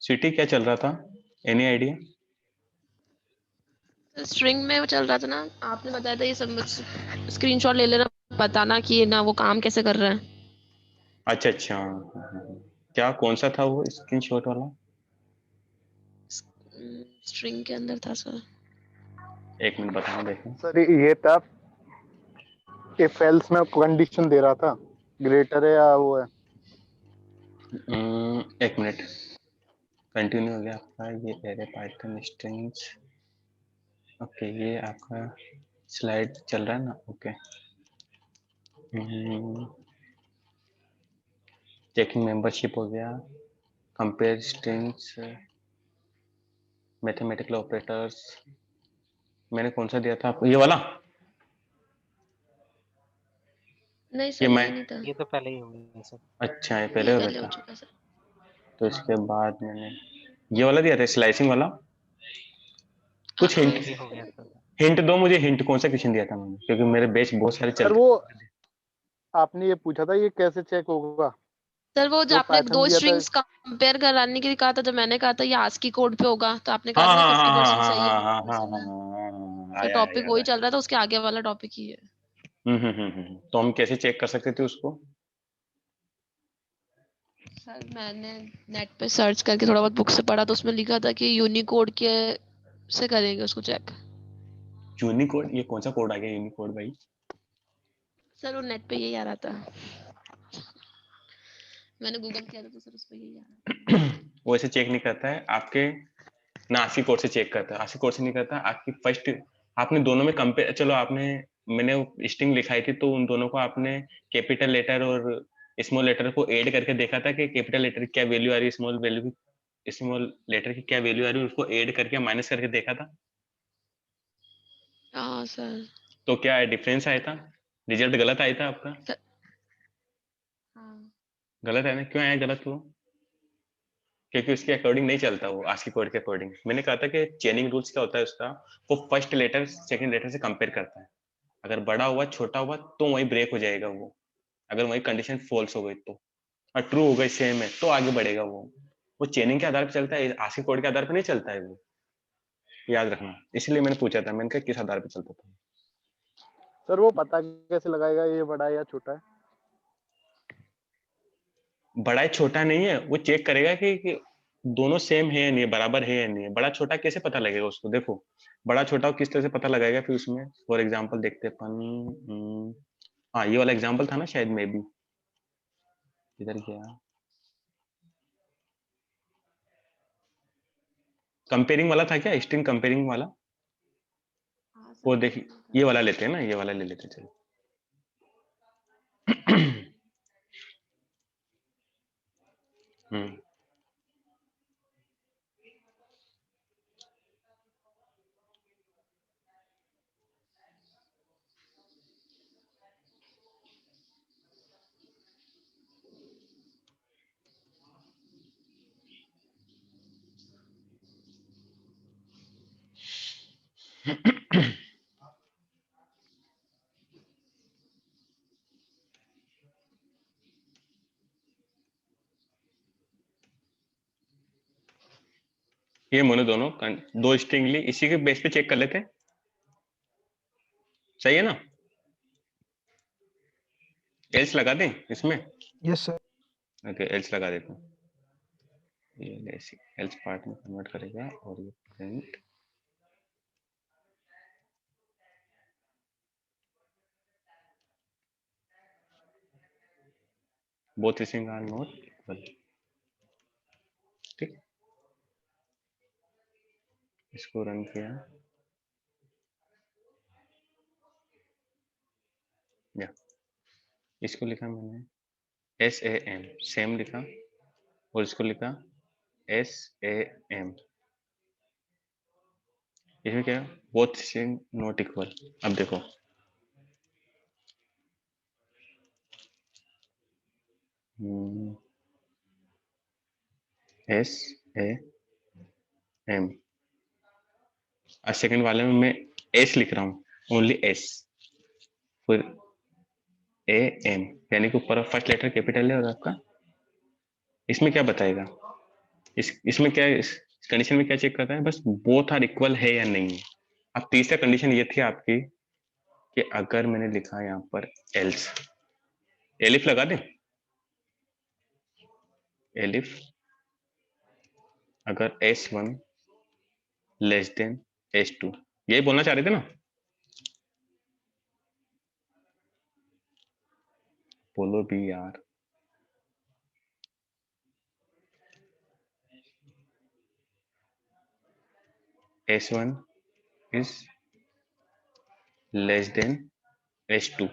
City क्या चल रहा था, एनी आइडिया? स्ट्रिंग में वो चल रहा था ना, आपने बताया था ये सब स्क्रीनशॉट ले लेना, बताना कि ये ना वो काम कैसे कर रहा है। अच्छा अच्छा, क्या कौन सा था वो स्क्रीनशॉट वाला? स्ट्रिंग के अंदर था सर। एक मिनट बताना देखो। सर ये था, इफ एल्स में कंडीशन दे रहा था, ग्रेटर है या वो है। एक मिनट, कंटिन्यू हो गया आपका ये एरे पाइथन स्ट्रिंग्स। ओके, ये आपका स्लाइड चल रहा है ना? ओके, चेकिंग मेंबरशिप हो गया, कंपेयर स्ट्रिंग्स, मैथमेटिकल ऑपरेटर्स। मैंने कौन सा दिया था आपको, ये वाला? नहीं ये सर, मैं, ये नहीं था। ये तो पहले ही हो गया सर। अच्छा ये ये पहले हो पहले गया हो था। चुका सर। तो इसके बाद मैंने ये वाला दिया था, स्लाइसिंग वाला। कुछ हाँ हिंट, ये भी हो गया सर। हिंट दो मुझे, हिंट कौन सा क्वेश्चन दिया था मैंने, क्योंकि मेरे बेच बहुत सारे सर चलते वो हैं। आपने ये पूछा था ये कैसे चेक होगा, सर, वो जो तो आपने पाइथन दो दिया था। स्ट्रिंग्स कंपेयर कराने के लिए कहा था, जब मैंने कहा था ये आस्की कोड पे होगा, तो आपने कहा हाँ था ना हाँ हाँ हाँ 50% हाँ सही है, हाँ हाँ हाँ 50% हाँ है। हाँ, हाँ, तो आया आया टॉपिक याद वही आया। चल रहा था, उसके आगे वाला टॉपिक ही है। तो हम कैसे चेक कर सकते थे उसको? सर, मैंने नेट पे सर्च करके थोड़ा बहुत बुक से पढ़ा, तो उसमें लिखा था कि यूनिकोड के से करेंगे उसको चेक। यूनिकोड? ये कौन सा कोड आ गया यूनिकोड भाई? सर, वो नेट पे यही आ रहा था, मैंने गूगल किया था तो सर उस पे यही आ रहा वो ऐसे चेक नहीं करता है आपके ना, आस्की कोड से चेक करता है, आस्की कोड से नहीं करता आपकी फर्स्ट। आपने दोनों में कंपेयर, चलो आपने, मैंने स्ट्रिंग लिखाई थी तो उन दोनों को आपने कैपिटल लेटर और स्मॉल लेटर को ऐड करके देखा था कि कैपिटल लेटर की क्या वैल्यू आ रही है, स्मॉल लेटर की क्या वैल्यू आ रही है, उसको ऐड करके माइनस करके देखा था। था। हाँ सर। तो क्या डिफरेंस आया था, रिजल्ट गलत आया था आपका? सर, हाँ गलत है ना? क्यों आया गलत वो? क्योंकि उसके अकॉर्डिंग नहीं चलता वो, आस्की कोड के अकॉर्डिंग। मैंने कहा था कि चेनिंग रूल्स क्या होता है उसका, वो फर्स्ट लेटर सेकंड लेटर से कंपेयर करता है, अगर बड़ा हुआ छोटा हुआ तो वही ब्रेक हो जाएगा वो, अगर वही कंडीशन फॉल्स हो गई तो, और ट्रू हो गई सेम है तो आगे बढ़ेगा वो चेनिंग के आधार पर चलता है, आस्की कोड के आधार पर नहीं चलता है वो, याद रखना। इसलिए मैंने पूछा था, मैंने कहा किस आधार पर चलता था। सर वो पता कैसे लगाएगा ये बड़ा है या छोटा है। बड़ा है छोटा नहीं है, वो चेक करेगा कि दोनों सेम है या नहीं, बराबर है या नहीं है। बड़ा छोटा कैसे पता लगेगा उसको? देखो, बड़ा छोटा किस तरह से पता लगाएगा फिर उसमें, फॉर एग्जाम्पल देखते अपन। हाँ, ये वाला एग्जाम्पल था ना शायद, में भी इधर गया, कंपेयरिंग वाला था क्या, स्ट्रिंग कंपेयरिंग वाला? हाँ वो सर, देखिए, यही था। ये वाला लेते हैं ना, ये वाला ले लेते हैं, चलो। हम्म ये मोनो दोनों दो स्ट्रिंग ली, इसी के बेस पे चेक कर लेते हैं, सही है ना? एल्स लगा दें इसमें? Yes sir. ओके, एल्स लगा देते हैं, ये एल्स पार्ट में कन्वर्ट करेगा, और ये print both string are not equal. ठीक, इसको रन किया, या इसको लिखा मैंने SAM, सेम लिखा, और इसको लिखा SAM। इसमें क्या, बोथ स्ट्रिंग नॉट इक्वल। अब देखो, SAM, और सेकंड वाले में मैं S लिख रहा हूँ, ओनली S, फिर AM, यानी कि ऊपर फर्स्ट लेटर कैपिटल है और आपका, इसमें क्या बताएगा, इसमें क्या है, इस कंडीशन में क्या चेक करता है, बस बोथ आर इक्वल है या नहीं है। अब तीसरा कंडीशन ये थी आपकी कि अगर मैंने लिखा यहाँ पर एल्स, एलिफ लगा दें, एलिफ अगर S1 लेस देन S2, यही बोलना चाह रहे थे ना, बोलो भी यार। S1 is less than S2,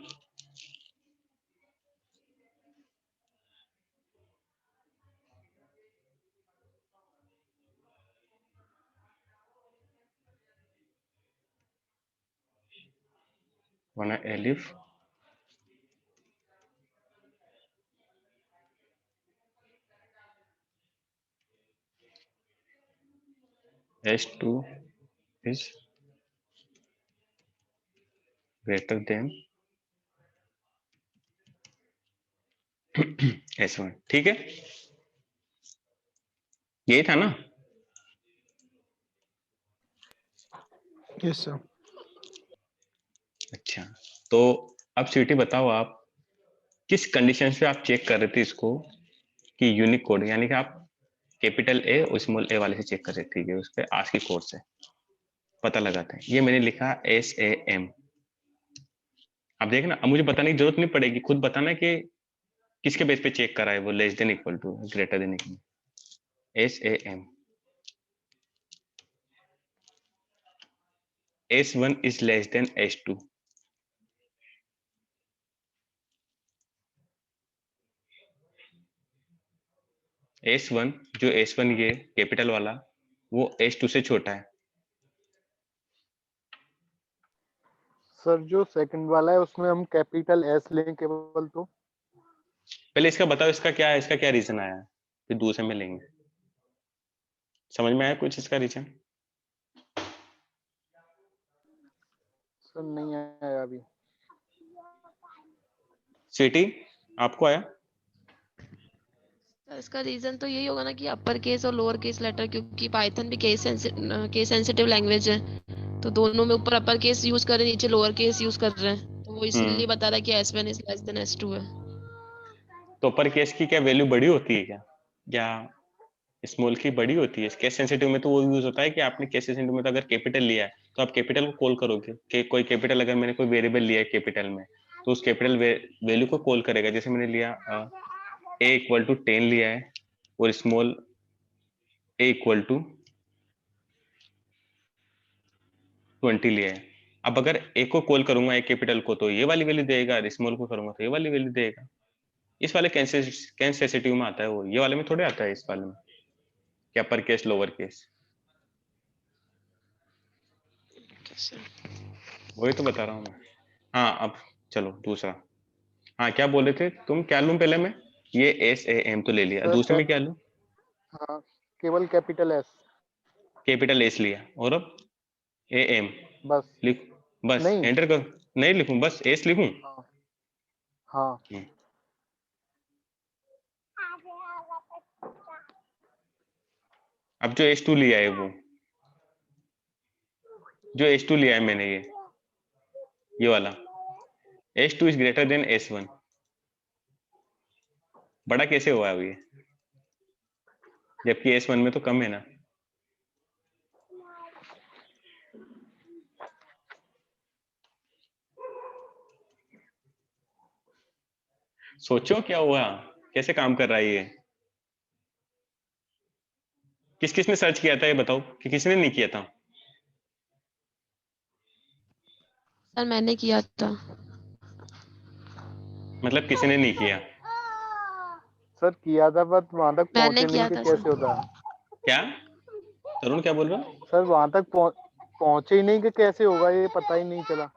वरना elif S2 is greater than S1। ठीक है, यही था ना। Yes sir. अच्छा, तो अब स्वीटी बताओ, आप किस कंडीशन पे आप चेक कर रहे थे इसको कि यूनिक कोड, यानी कि आप कैपिटल ए और स्मॉल ए वाले से चेक कर रहे थे कि उस पे आस्की कोड से पता लगाते हैं। ये मैंने लिखा SAM। अब देखना, अब मुझे बताने की जरूरत नहीं पड़ेगी, खुद बताना कि किसके बेस पे चेक करा है वो, less than equal to greater than equal. SAM S1 is less than S2। S1, जो S1 ये कैपिटल वाला, वो S2 से छोटा है। सर जो सेकंड वाला है उसमें हम कैपिटल एस लें केवल तो। पहले इसका बताओ, इसका क्या है, इसका क्या रीजन आया है, फिर दूसरे में लेंगे। समझ में आया कुछ इसका रीजन? सर नहीं आया अभी। स्वीटी, आपको आया? सर इसका रीजन तो यही होगा ना कि अपर केस और लोअर केस लेटर, क्योंकि पाइथन भी केस सेंसिटिव लैंग्वेज है, तो दोनों में ऊपर अपर केस यूज कर रहे हैं, नीचे लोअर केस यूज कर रहे हैं, तो वो इसलिए बता रहा है कि S1 is less than S2 है। तो अपर केस की क्या वैल्यू बड़ी होती है क्या, या स्मॉल की बड़ी होती है? केस सेंसिटिव में तो वो यूज होता है कि आपने केस सेंसिटिव में तो अगर कैपिटल लिया है तो आप कैपिटल को कॉल करोगे कि कोई कैपिटल, अगर मैंने कोई वेरिएबल लिया है कैपिटल में, तो उस कैपिटल वैल्यू को कॉल करेगा। जैसे मैंने लिया A इक्वल टू 10 लिया है और स्मॉल A इक्वल टू 20 लिया है। अब अगर A को कॉल करूंगा, एक कैपिटल को, तो ये वाली वैल्यू देगा, स्मॉल को करूंगा तो ये वाली वैल्यू देगा। इस वाले कैन सेंसिटिव में आता है वो, ये वाले में थोड़े आता है इस वाले में, क्या अपर केस लोअर केस, वही तो बता रहा हूँ मैं। हाँ, अब चलो दूसरा। हाँ, क्या बोल रहे थे तुम, क्या लूं पहले मैं? ये SAM तो ले लिया, सर दूसरे में क्या लूं? हाँ, केवल कैपिटल एस। कैपिटल S लिया, और अब AM बस। लिख, बस नहीं। एंटर कर। नहीं लिखूं, बस S लिखूं? हाँ। हाँ। हम्म। अब जो S2 लिया है वो, जो S2 लिया है मैंने, ये वाला S2 is greater than S1, बड़ा कैसे हुआ है अभी, जबकि S1 में तो कम है ना। सोचो क्या हुआ, कैसे काम कर रहा है ये? किस किसने सर्च किया था ये बताओ, कि किसने नहीं किया था? सर मैंने किया था। मतलब किसी ने नहीं किया? सर किया था बट वहां तक मैंने पहुंचे नहीं किया कि था कैसे सर। होता है। क्या तरुण, क्या बोल रहा हो? सर वहां तक पहुंचे ही नहीं कि कैसे होगा, ये पता ही नहीं चला।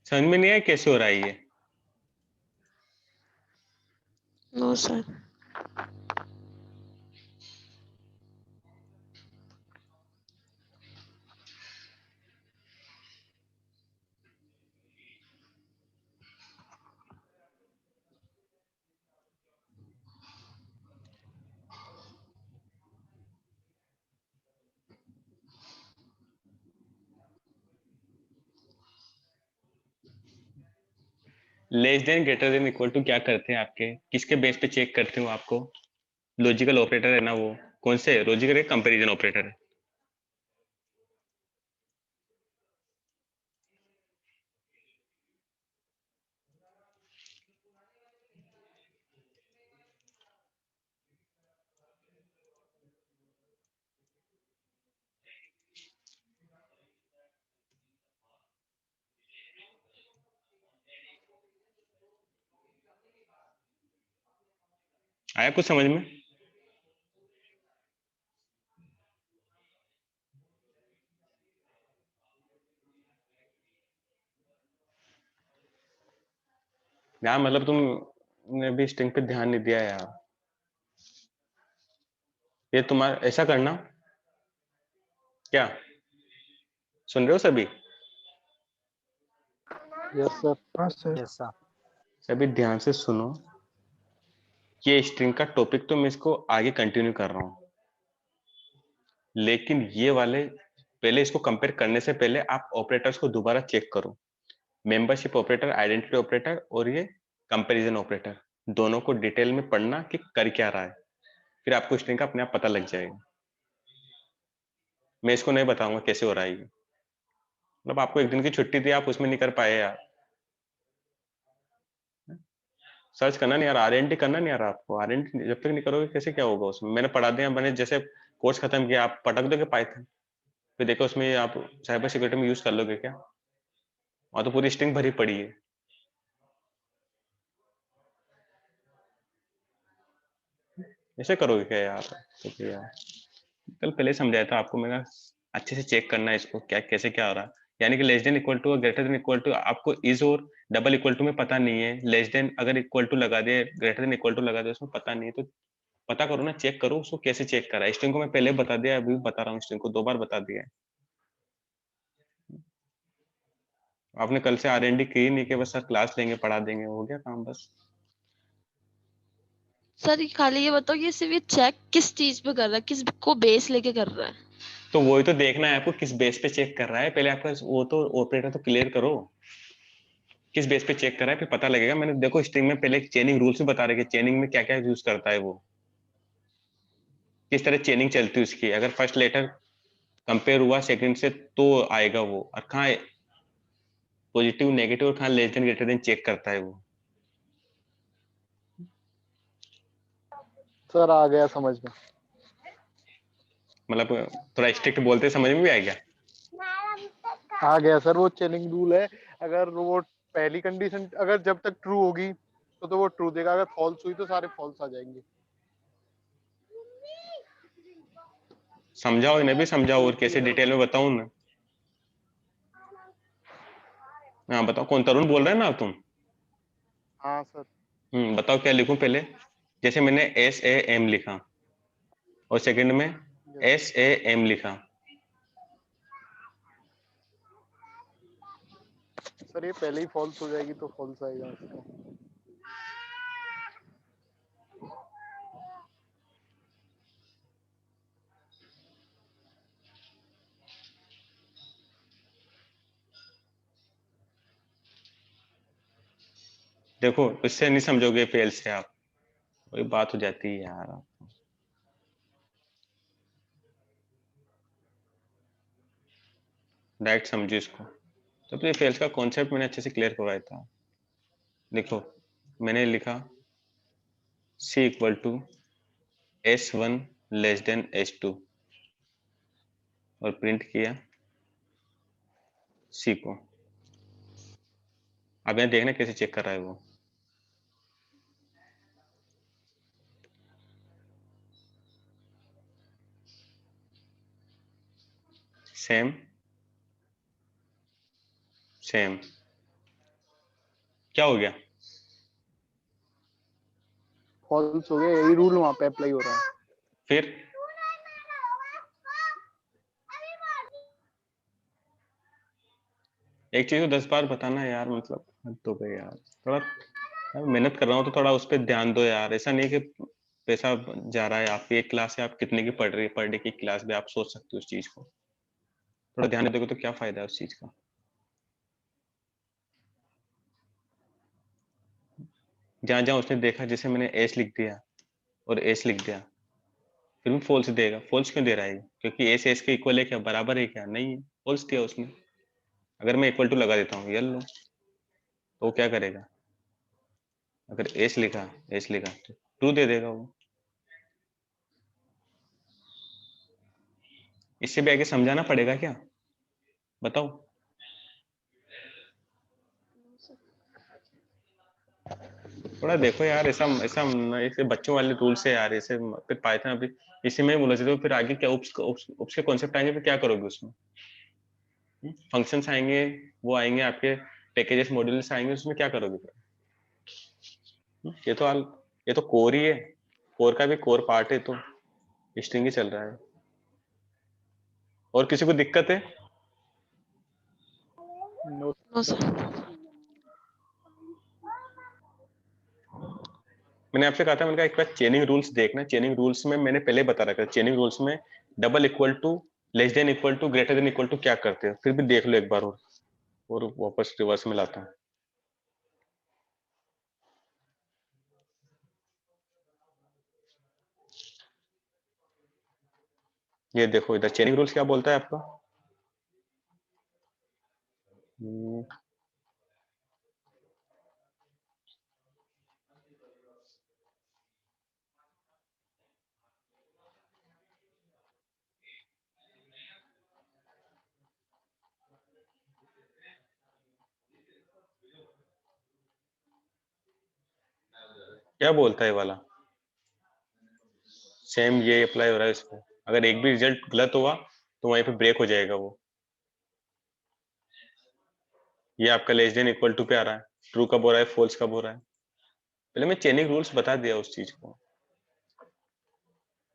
समझ में नहीं आया कैसे हो रहा है ये? No sir. Less than greater than equal to क्या करते हैं आपके, किसके बेस पे चेक करते हो आपको? लॉजिकल ऑपरेटर है ना वो, कौन से लॉजिकल है, कंपैरिजन ऑपरेटर है? आया कुछ समझ में? यार मतलब तुमने भी स्ट्रिंग पे ध्यान नहीं दिया यार। ये तुम्हारा ऐसा करना क्या, सुन रहे हो सभी? Yes sir. हाँ सर। Yes sir. सभी ध्यान से सुनो, ये स्ट्रिंग का टॉपिक तो मैं इसको आगे कंटिन्यू कर रहा हूँ, लेकिन ये वाले पहले इसको कंपेयर करने से पहले आप ऑपरेटर्स को दोबारा चेक करो। मेंबरशिप ऑपरेटर, आइडेंटिटी ऑपरेटर और ये कंपैरिजन ऑपरेटर, दोनों को डिटेल में पढ़ना कि कर क्या रहा है, फिर आपको स्ट्रिंग का अपने आप पता लग जाएगा। मैं इसको नहीं बताऊंगा कैसे हो रहा है ये। मतलब आपको एक दिन की छुट्टी दी, आप उसमें नहीं कर पाए यार। सर्च करना नहीं यार, आरएनडी करना नहीं यार, आपको आरएनडी जब तक नहीं करोगे कैसे क्या होगा उसमें? मैंने पढ़ा दिया, मैंने जैसे कोर्स खत्म किया, आप पटक दोगे पाइथन, फिर देखो उसमें आप साइबर सिक्योरिटी में यूज कर लोगे क्या? वहां तो पूरी स्ट्रिंग भरी पड़ी है। ऐसे करोगे क्या यार? तो फिर यार कल पहले समझाया था आपको मैंने, अच्छे से चेक करना है इसको क्या कैसे क्या हो रहा है। यानी कि लेस देन इक्वल टू और ग्रेटर देन इक्वल टू आपको इज और डबल इक्वल टू में पता नहीं है, लेस देन अगर इक्वल टू लगा दिए, ग्रेटर देन इक्वल टू लगा दिए, उसमें पता नहीं है, तो पता करो ना, चेक करो उसको कैसे चेक करा है। स्ट्रिंग को मैं पहले बता दिया, अभी भी बता रहा हूँ, स्ट्रिंग को 2 बार बता दिया है। आपने कल से आरएनडी की नहीं कि बस सर क्लास लेंगे पढ़ा देंगे, हो गया काम बस। सर खाली ये बताओ, ये सिर्फ ये चेक किस चीज पे कर रहा है, किस को बेस लेके कर रहा है? तो वही तो देखना है आपको, किस बेस पे चेक कर रहा है, पहले आपका वो तो ऑपरेटर तो क्लियर करो, किस बेस पे चेक कर रहा है, फिर पता लगेगा। मैंने देखो स्ट्रिंग में पहले चेनिंग रूल्स भी बता रहे कि चेनिंग में क्या क्या यूज करता है वो, किस तरह चेनिंग चलती है उसकी। अगर फर्स्ट लेटर कंपेयर हुआ सेकंड से तो आएगा वो, और कहाँ पॉजिटिव नेगेटिव और कहाँ less than greater than check करता है वो। सर आ गया समझ में। मतलब थोड़ा स्ट्रिक्ट बोलते समझ में भी आ गया। आ गया सर, वो चेनिंग रूल है। अगर वो पहली कंडीशन अगर जब तक ट्रू होगी तो वो ट्रू देगा, अगर फॉल्स हुई तो सारे फॉल्स आ जाएंगे। समझाओ, इन्हें भी समझाओ, और कैसे डिटेल में बताऊं मैं? हाँ बताओ, कौन तरुण बोल रहे हैं ना तुम? हाँ सर। बताओ क्या लिखूं पहले? जैसे मैंने SAM लिखा और सेकंड में SAM लिखा। सर ये पहले ही फॉल्स हो जाएगी तो फॉल्स आएगा इसका। देखो इससे नहीं समझोगे, फेल से आप, वही बात हो जाती है यार। डायरेक्ट समझो इसको। तो ये फेल्स का कॉन्सेप्ट मैंने अच्छे से क्लियर करवाया था। देखो मैंने लिखा C equal to S1 less than S2 और प्रिंट किया C को। अब यहाँ देखना कैसे चेक कर रहा है वो। सेम सेम, क्या हो गया? फॉल्स हो गया, यही रूल वहां पे अप्लाई हो रहा है। फिर एक चीज को 10 बार बताना यार, मतलब हद हो गई यार। थोड़ा यार मेहनत कर रहा हूँ तो थोड़ा उस पर ध्यान दो यार। ऐसा नहीं कि पैसा जा रहा है, आपकी एक क्लास है, आप कितने की पढ़ रही है, पर डे की क्लास भी आप सोच सकते हो उस चीज को। थोड़ा ध्यान दोगे तो क्या फायदा है उस चीज का। जहां जहां उसने देखा, जैसे मैंने एस लिख दिया और एस लिख दिया, फिर भी फॉल्स देगा। फॉल्स क्यों दे रहा है ये? क्योंकि एस एस के इक्वल है क्या, बराबर है क्या? नहीं है, फॉल्स दिया उसने। अगर मैं इक्वल टू लगा देता हूँ येलो, तो वो क्या करेगा? अगर एस लिखा तो ट्रू दे देगा वो। इससे भी आगे समझाना पड़ेगा क्या, बताओ? थोड़ा देखो यार, ऐसा ऐसा ऐसे बच्चों वाले रूल्स है यार, ऐसे फिर पाइथन अभी इसी में उलझ रहे हो, फिर आगे क्या उप्स के कॉन्सेप्ट आएंगे, फिर क्या करोगे उसमें? फंक्शंस आएंगे, वो आएंगे आपके, पैकेजेस मॉड्यूल्स आएंगे, उसमें क्या करोगे फिर? ये तो कोर ही है, कोर का भी कोर पार्ट है, तो स्ट्रिंग ही चल रहा है। और किसी को दिक्कत है? No no sir. मैंने आपसे कहा था, मैंने कहा एक बार चेनिंग रूल्स देखना। चेनिंग रूल्स में मैंने पहले बता रखा है, चेनिंग रूल्स में double equal to, less than equal to, greater than equal to क्या करते हैं, फिर भी देख लो एक बार और वापस रिवर्स में लाता हूं। ये देखो इधर चेनिंग रूल्स क्या बोलता है आपका। क्या बोलता है ये वाला? सेम ये अप्लाई हो रहा है इस पे। अगर एक भी रिजल्ट गलत हुआ तो वहीं पे ब्रेक हो जाएगा वो। ये आपका लेस देन इक्वल टू पे आ रहा है, ट्रू कब हो रहा है, फॉल्स कब हो रहा है। पहले मैं चेनिंग रूल्स बता दिया उस चीज को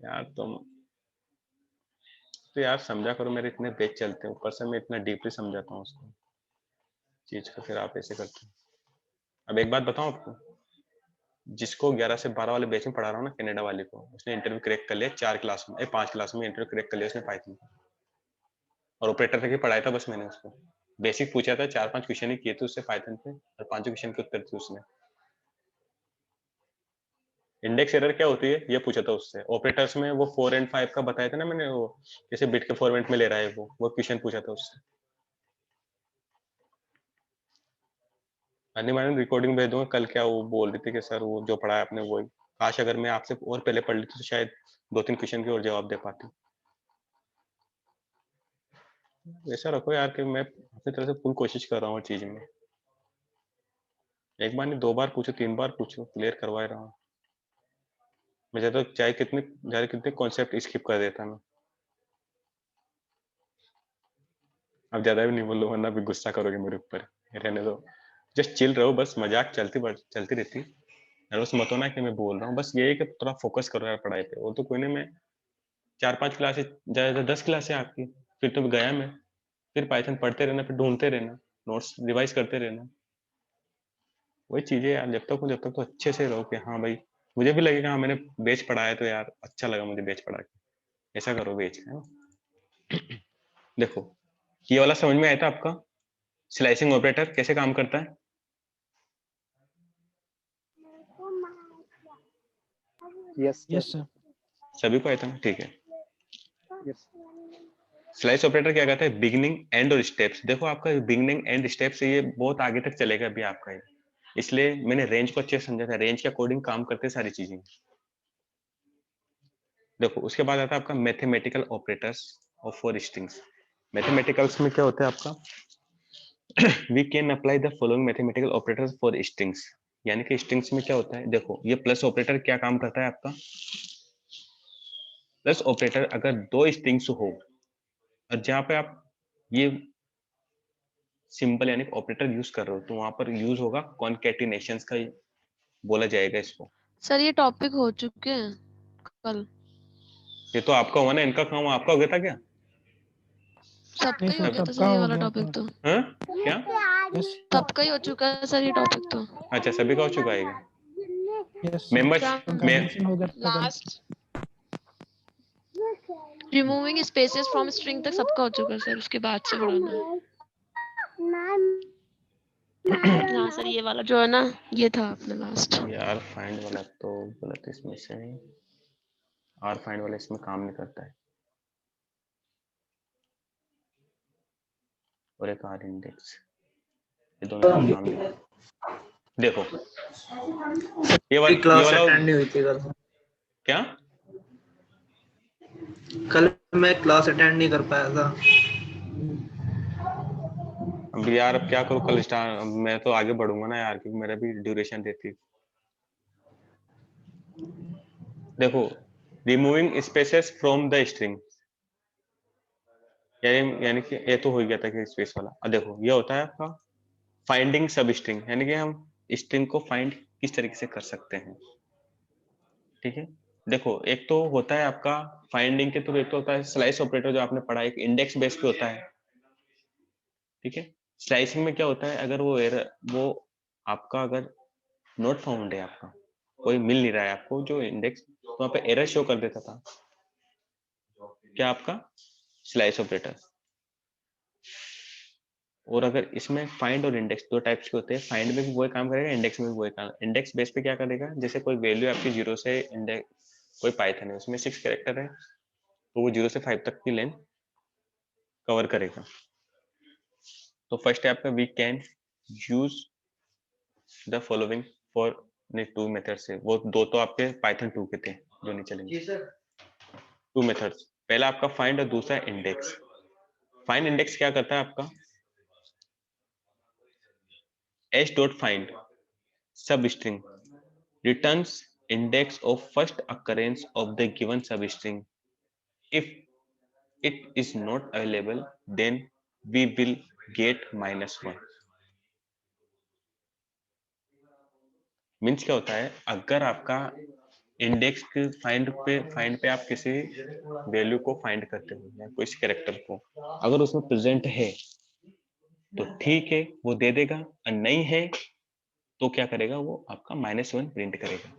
यार। तुम तो यार समझा करो, मेरे इतने बैच चलते हैं, ऊपर से मैं इतना डीपली समझाता हूँ उसको चीज को, फिर आप ऐसे करते हो। अब एक बात बताऊं आपको, जिसको 11 से 12 वाले बैच में पढ़ा रहा हूँ ना, कनाडा वाले को, उसने इंटरव्यू क्रैक कर लिया 4 क्लास में, 5 क्लास में इंटरव्यू क्रैक कर लिया उसने पाइथन का। और ऑपरेटर तक ही पढ़ाया था बस मैंने उसको। बेसिक पूछा था, 4-5 क्वेश्चन ही किए थे उससे पाइथन पे, और 5 क्वेश्चन के उत्तर थे उसने। इंडेक्स एरर क्या होती है ये पूछा था उससे। ऑपरेटर्स में वो 4 और 5 का बताया था ना मैंने, वो जैसे बिट के फॉर्मेट में ले रहा है वो क्वेश्चन पूछा था उससे। मैंने रिकॉर्डिंग भेज दूंगा कल। क्या वो बोल रही थी कि सर वो जो पढ़ा है आपने वही, काश अगर मैं आपसे और पहले पढ़ लेती तो शायद 2-3 क्वेश्चन के और जवाब दे पाती। ऐसा रखो यार कि मैं अपनी तरह से फुल कोशिश कर रहा हूँ चीज में। एक बार नहीं, 2 बार पूछो, 3 बार पूछो, क्लियर करवा रहा हूँ मैं। तो चाहे कितने कॉन्सेप्ट स्किप कर देता मैं। अब ज्यादा भी नहीं बोल लो वरना भी गुस्सा करोगे मेरे ऊपर। रहने दो, जस्ट चिल रहो, बस मजाक चलती रहती। नर्वस मत होना कि मैं बोल रहा हूँ, बस ये है कि थोड़ा फोकस करो यार पढ़ाई पे। वो तो कोई नहीं, मैं 4-5 क्लासेस, ज्यादा 10 क्लास है आपकी, फिर तो गया मैं। फिर पाइथन पढ़ते रहना, फिर ढूंढते रहना, नोट्स रिवाइज करते रहना। वही चीजें यार, जब तक तो अच्छे से रहो कि हाँ भाई, मुझे भी लगेगा हाँ मैंने बेच पढ़ाया तो यार अच्छा लगा मुझे बेच पढ़ा के। ऐसा करो बेच, है ना। देखो ये वाला समझ में आया था आपका, स्लाइसिंग ऑपरेटर कैसे काम करता है? Yes yes sir. सभी को आया था ना, ठीक है। यस स्लाइस ऑपरेटर क्या कहता है, बिगिनिंग एंड और स्टेप्स। देखो आपका बिगिनिंग एंड स्टेप्स ये बहुत आगे तक चलेगा अभी आपका ये, इसलिए मैंने रेंज को अच्छे से समझा था। रेंज के अकॉर्डिंग काम करते सारी चीजें। देखो उसके बाद आता है आपका मैथमेटिकल ऑपरेटर्स और फॉर स्ट्रिंग्स। मैथमेटिकल्स में क्या होता है आपका, we can apply the following mathematical operators for strings. यानी कि स्ट्रिंग्स में क्या होता है, देखो ये प्लस ऑपरेटर क्या काम करता है आपका। प्लस ऑपरेटर अगर 2 स्ट्रिंग्स हो, और जहां पे आप ये सिंपल यानी ऑपरेटर यूज कर रहे हो, तो वहां पर यूज होगा कॉन्केटिनेशंस का, बोला जाएगा इसको। सर ये टॉपिक हो चुके हैं कल। ये तो आपका हुआ ना, इनका काम आपका हो गया था क्या? सबका नहीं ही हो सर, गया था सबका सर ये हो वाला गया टॉपिक था। तो। हाँ क्या? यस सबका ही हो चुका है सर ये टॉपिक तो। अच्छा सभी का हो चुका है ये। यस सर, मेंबर्स में कंपैरिजन हो गया था कल। Last removing spaces from string तक सबका हो चुका है सर, उसके बाद से पढ़ाना है। हाँ सर, ये वाला जो है ना, ये था अपना लास्ट। यार फाइंड वाला तो गलत इसमें से, आर फाइंड वाला इसमें काम नहीं करता है, और एक आर इंडेक्स, ये दोनों इसमें काम नहीं करता। देखो ये क्लास वाला अटेंड नहीं हुई थी कल। क्या, कल मैं क्लास अटेंड नहीं कर पाया था। अब यार अब क्या करूँ, कल स्टार्ट, मैं तो आगे बढ़ूंगा ना यार, क्योंकि मेरा भी ड्यूरेशन देती। देखो, removing spaces from the string, यानी कि ये तो हो गया था कि स्पेस वाला। अब देखो ये होता है आपका फाइंडिंग सब स्ट्रिंग, यानी कि हम स्ट्रिंग को फाइंड किस तरीके से कर सकते हैं। ठीक है, देखो एक तो होता है आपका फाइंडिंग के थ्रू, एक तो होता है स्लाइस ऑपरेटर जो आपने पढ़ा, एक इंडेक्स बेस पे होता है। ठीक है, स्लाइसिंग में क्या होता है, अगर वो एरर, वो आपका अगर नोट फाउंड है, आपका कोई मिल नहीं रहा है आपको जो इंडेक्स, तो वहां पे एरर शो कर देता था क्या, आपका स्लाइस ऑपरेटर। और अगर इसमें फाइंड और इंडेक्स दो टाइप्स के होते हैं, फाइंड में भी वही काम करेगा, इंडेक्स में भी वही काम। इंडेक्स बेस पे क्या करेगा, जैसे कोई वैल्यू आपकी 0 से इंडेक्स, कोई पाइथन है उसमें 6 कैरेक्टर है, तो वो 0 से 5 तक की लेंथ कवर करेगा। तो फर्स्ट है आपका we can use the following for, नहीं 2 मेथड्स है वो, दो तो आपके पाइथन 2 के थे जो नहीं चलेंगे। 2 मेथड्स, पहला आपका फाइंड और दूसरा इंडेक्स। फाइंड इंडेक्स क्या करता है आपका, h.find substring returns index of first occurrence of the given substring. If it is not available, then we will get -1. Means क्या होता है, अगर आपका इंडेक्स के फाइंड पे आप किसी वैल्यू को फाइंड करते हो या कोई कैरेक्टर को, अगर उसमें प्रेजेंट है तो ठीक है वो दे देगा, और नहीं है तो क्या करेगा, वो आपका -1 प्रिंट करेगा।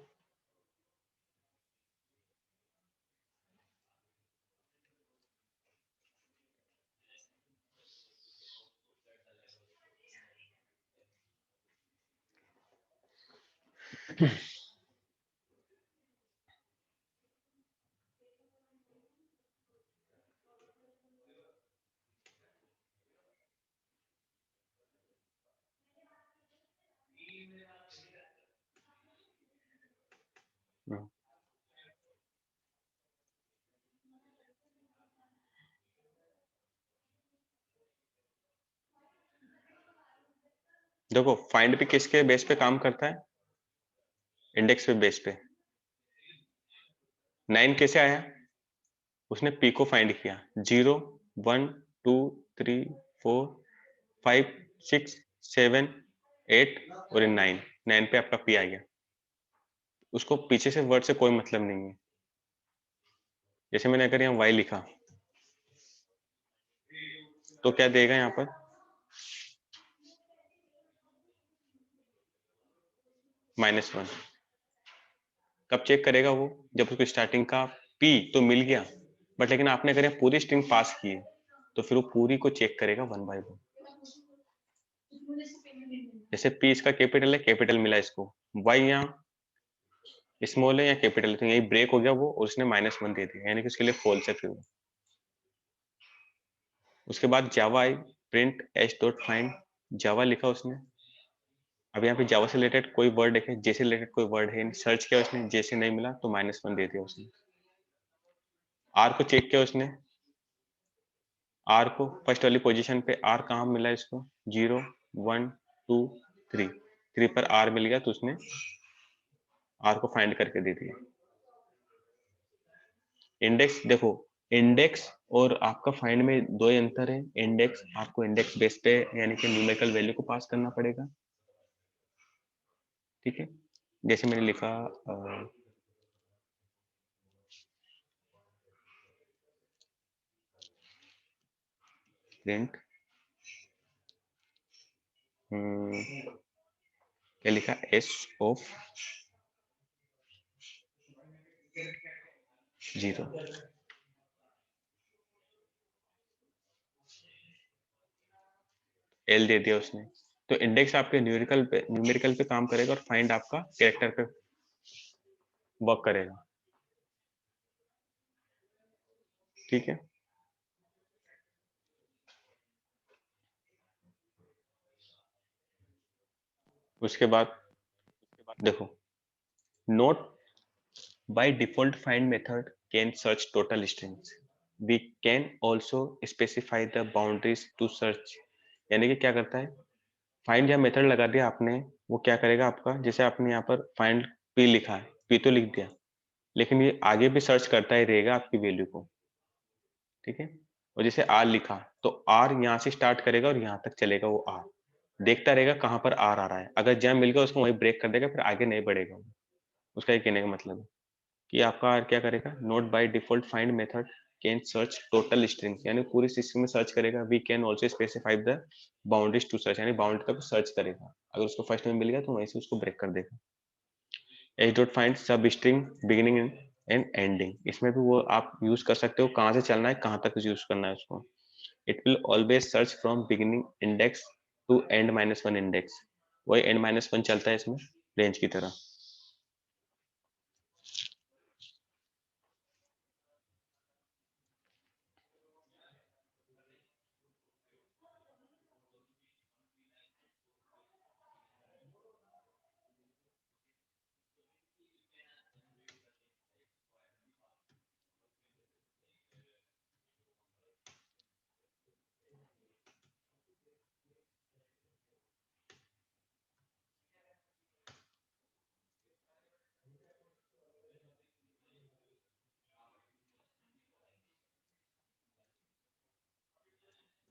देखो फाइंड भी किसके बेस पे काम करता है, इंडेक्स पे बेस पे। 9 कैसे आया, उसने पी को फाइंड किया, 0 1 2 3 4 5 6 7 8 और 9 पे आपका पी आ गया। उसको पीछे से वर्ड से कोई मतलब नहीं है। जैसे मैंने अगर यहाँ y लिखा तो क्या देगा यहाँ पर, -1। कब चेक करेगा वो, जब उसको स्टार्टिंग का p तो मिल गया, बट लेकिन आपने अगर यहाँ पूरी स्ट्रिंग पास की है तो फिर वो पूरी को चेक करेगा 1 बाय 1। जैसे p इसका कैपिटल है, कैपिटल मिला इसको, y यहाँ स्मॉल है या कैपिटल है, तो यही ब्रेक हो गया वो, और उसने -1 दे दिया, यानी कि उसके लिए फॉल्स है फिर वो। उसके बाद जावा आई, प्रिंट h.find, जावा लिखा उसने। अब यहाँ पे जावा से रिलेटेड कोई वर्ड देखे, जे से रिलेटेड कोई वर्ड है, सर्च किया उसने, जे से नहीं मिला तो -1 दे दिया उसने। आर को चेक किया उसने, आर को फर्स्ट वाली पोजीशन पे आर कहाँ मिला इसको, 0 1 2 3, 3 पर आर मिल गया तो उसने आर को फाइंड करके दे दिया। इंडेक्स देखो, इंडेक्स और आपका फाइंड में दो ही अंतर है। इंडेक्स आपको इंडेक्स बेस पे यानी कि न्यूमेरिकल वैल्यू को पास करना पड़ेगा। ठीक है, जैसे मैंने लिखा प्रिंट, क्या लिखा, एस ऑफ 0, एल दे दिया उसने, तो इंडेक्स आपके न्यूमेरिकल पे काम करेगा और फाइंड आपका कैरेक्टर पे वर्क करेगा। ठीक है, उसके बाद देखो, note by default find method can search total strings, we can also specify the boundaries to search. यानी कि क्या करता है, फाइंड या मेथड लगा दिया आपने, वो क्या करेगा आपका, जैसे आपने यहाँ पर फाइंड पी लिखा है, पी तो लिख दिया, लेकिन ये आगे भी सर्च करता ही रहेगा आपकी वैल्यू को। ठीक है, और जैसे आर लिखा तो आर यहाँ से स्टार्ट करेगा और यहाँ तक चलेगा, वो आर देखता रहेगा कहाँ पर आर आ रहा है, अगर जैम मिल गया उसको वहीं ब्रेक कर देगा, फिर आगे नहीं बढ़ेगा। उसका ये कहने का मतलब है कि आपका आर क्या करेगा, note by default find method can search total string, यानी पूरी सिस्टम में सर्च करेगा। We can also specify the boundaries to search, यानी बाउंड्री तक सर्च करेगा, अगर उसको फर्स्ट में मिल गया तो वहीं से उसको ब्रेक कर देगा। एच डॉट फाइंड सब स्ट्रिंग बिगिनिंग एंड एंडिंग, इसमें भी वो आप यूज कर सकते हो, कहाँ से चलना है कहाँ तक यूज करना है उसको। It will always search from beginning index to end -1 index, वही एंड -1 चलता है इसमें रेंज की तरह।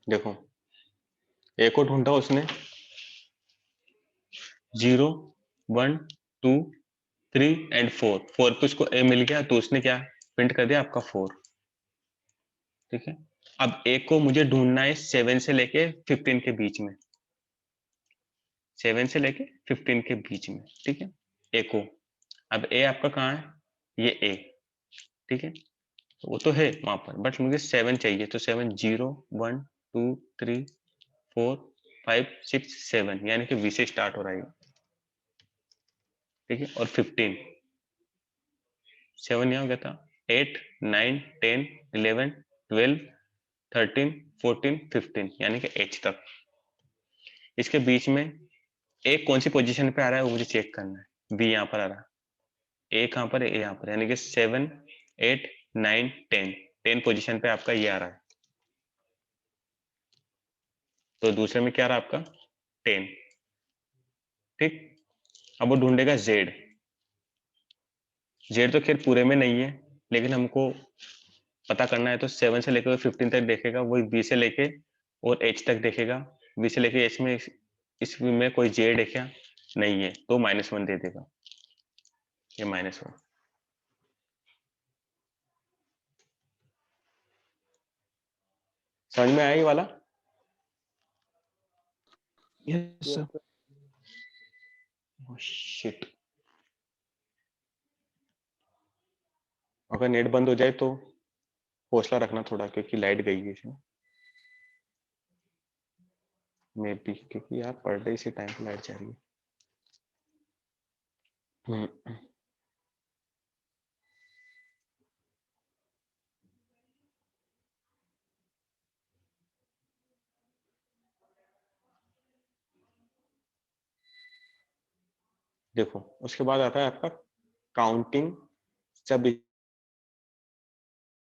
देखो ए को ढूंढा उसने 0 1 2 3 एंड 4, 4 पे उसको ए मिल गया तो उसने क्या प्रिंट कर दिया आपका 4। ठीक है, अब ए को मुझे ढूंढना है 7 से लेके 15 के बीच में, 7 से लेके 15 के बीच में। ठीक है, ए को, अब ए आपका कहाँ है, ये ए। ठीक है, तो वो तो है वहां पर, बट मुझे 7 चाहिए, तो 7 0 1 2 3 4 5 6 7, यानी कि वी से स्टार्ट हो रहा है। ठीक है, और 15 7 यहाँ हो गया था, 8 9 10 11 12 13 14 15, यानी कि एच तक। इसके बीच में ए कौन सी पोजीशन पे आ रहा है वो मुझे चेक करना है, बी यहाँ पर आ रहा है, ए कहाँ पर है, ए यहाँ पर, यानी कि 7 8 9 10, 10 पोजीशन पे आपका ये आ रहा है, तो दूसरे में क्या रहा आपका 10। ठीक, अब वो ढूंढेगा जेड, जेड तो खैर पूरे में नहीं है, लेकिन हमको पता करना है, तो 7 से लेकर 15 तक देखेगा, वही बी से लेके और एच तक देखेगा। बी से लेके एच में इसमें कोई जेड है क्या, नहीं है, तो -1 दे देगा, ये -1। समझ में आया ये वाला? Yes, sir. Oh, shit. अगर नेट बंद हो जाए तो हौसला रखना थोड़ा, क्योंकि लाइट गई है इसमें, मे बी, क्योंकि यार पर डे इसी टाइम पे लाइट जा रही है। देखो उसके बाद आता है आपका काउंटिंग सब